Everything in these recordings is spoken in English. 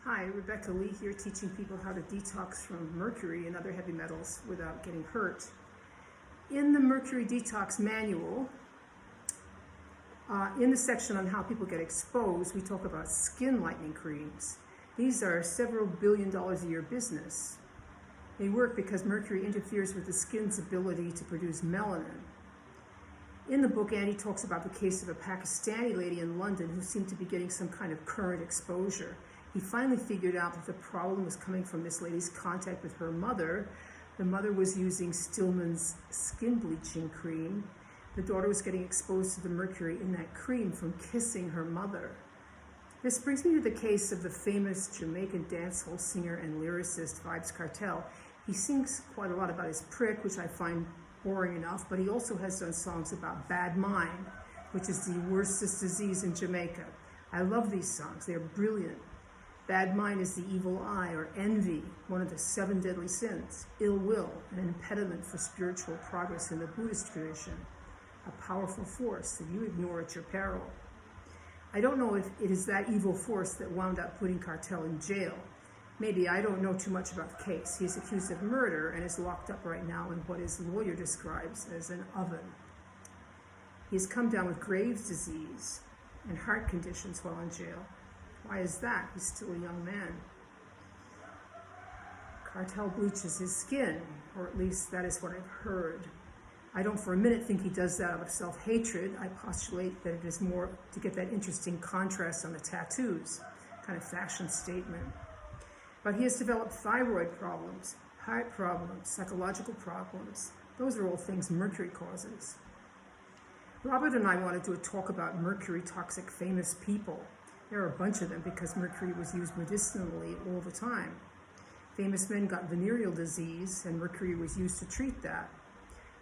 Hi, Rebecca Lee here, teaching people how to detox from mercury and other heavy metals without getting hurt. In the Mercury Detox Manual, in the section on how people get exposed, we talk about skin lightening creams. These are several $billion a year business. They work because mercury interferes with the skin's ability to produce melanin. In the book, Andy talks about the case of a Pakistani lady in London who seemed to be getting some kind of current exposure. He finally figured out that the problem was coming from this lady's contact with her mother. The mother was using Stillman's skin bleaching cream. The daughter was getting exposed to the mercury in that cream from kissing her mother. This brings me to the case of the famous Jamaican dancehall singer and lyricist Vybz Kartel. He sings quite a lot about his prick, which I find boring enough, but he also has done songs about bad mind, which is the worstest disease in Jamaica. I love these songs. They are brilliant. Bad mind is the evil eye, or envy, one of the 7 deadly sins. Ill will, an impediment for spiritual progress in the Buddhist tradition. A powerful force that you ignore at your peril. I don't know if it is that evil force that wound up putting Kartel in jail. Maybe. I don't know too much about the case. He is accused of murder and is locked up right now in what his lawyer describes as an oven. He has come down with Graves' disease and heart conditions while in jail. Why is that? He's still a young man. Kartel bleaches his skin, or at least that is what I've heard. I don't for a minute think he does that out of self-hatred. I postulate that it is more to get that interesting contrast on the tattoos, kind of fashion statement. But he has developed thyroid problems, heart problems, psychological problems. Those are all things mercury causes. Robert and I want to do a talk about mercury toxic famous people. There are a bunch of them because mercury was used medicinally all the time. Famous men got venereal disease and mercury was used to treat that.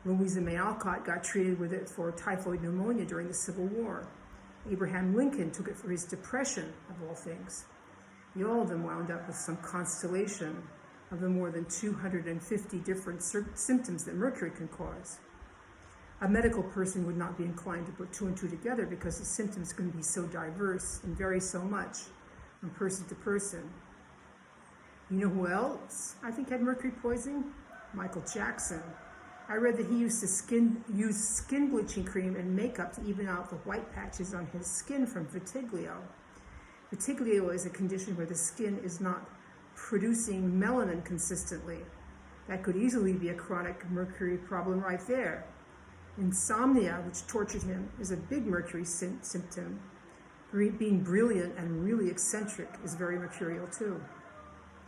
Louisa May Alcott got treated with it for typhoid pneumonia during the Civil War. Abraham Lincoln took it for his depression, of all things. All of them wound up with some constellation of the more than 250 different symptoms that mercury can cause. A medical person would not be inclined to put 2 and 2 together because the symptoms can be so diverse and vary so much from person to person. You know who else I think had mercury poisoning? Michael Jackson. I read that he used to use skin bleaching cream and makeup to even out the white patches on his skin from vitiglio. Vitiglio is a condition where the skin is not producing melanin consistently. That could easily be a chronic mercury problem right there. Insomnia, which tortured him, is a big mercury symptom. Being brilliant and really eccentric is very mercurial too.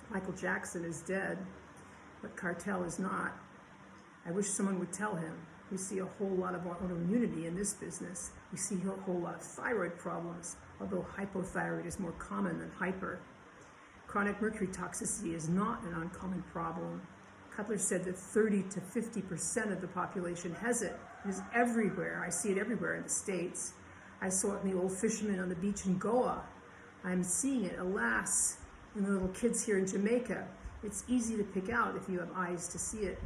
Michael Jackson is dead, but Kartel is not. I wish someone would tell him. We see a whole lot of autoimmunity in this business. We see a whole lot of thyroid problems, although hypothyroid is more common than hyper. Chronic mercury toxicity is not an uncommon problem. Cutler said that 30 to 50% of the population has it. It is everywhere. I see it everywhere in the States. I saw it in the old fishermen on the beach in Goa. I'm seeing it, alas, in the little kids here in Jamaica. It's easy to pick out if you have eyes to see it.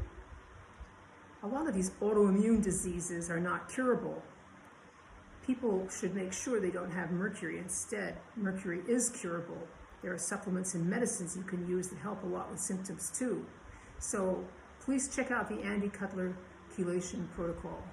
A lot of these autoimmune diseases are not curable. People should make sure they don't have mercury instead. Mercury is curable. There are supplements and medicines you can use that help a lot with symptoms too. So please check out the Andy Cutler chelation protocol.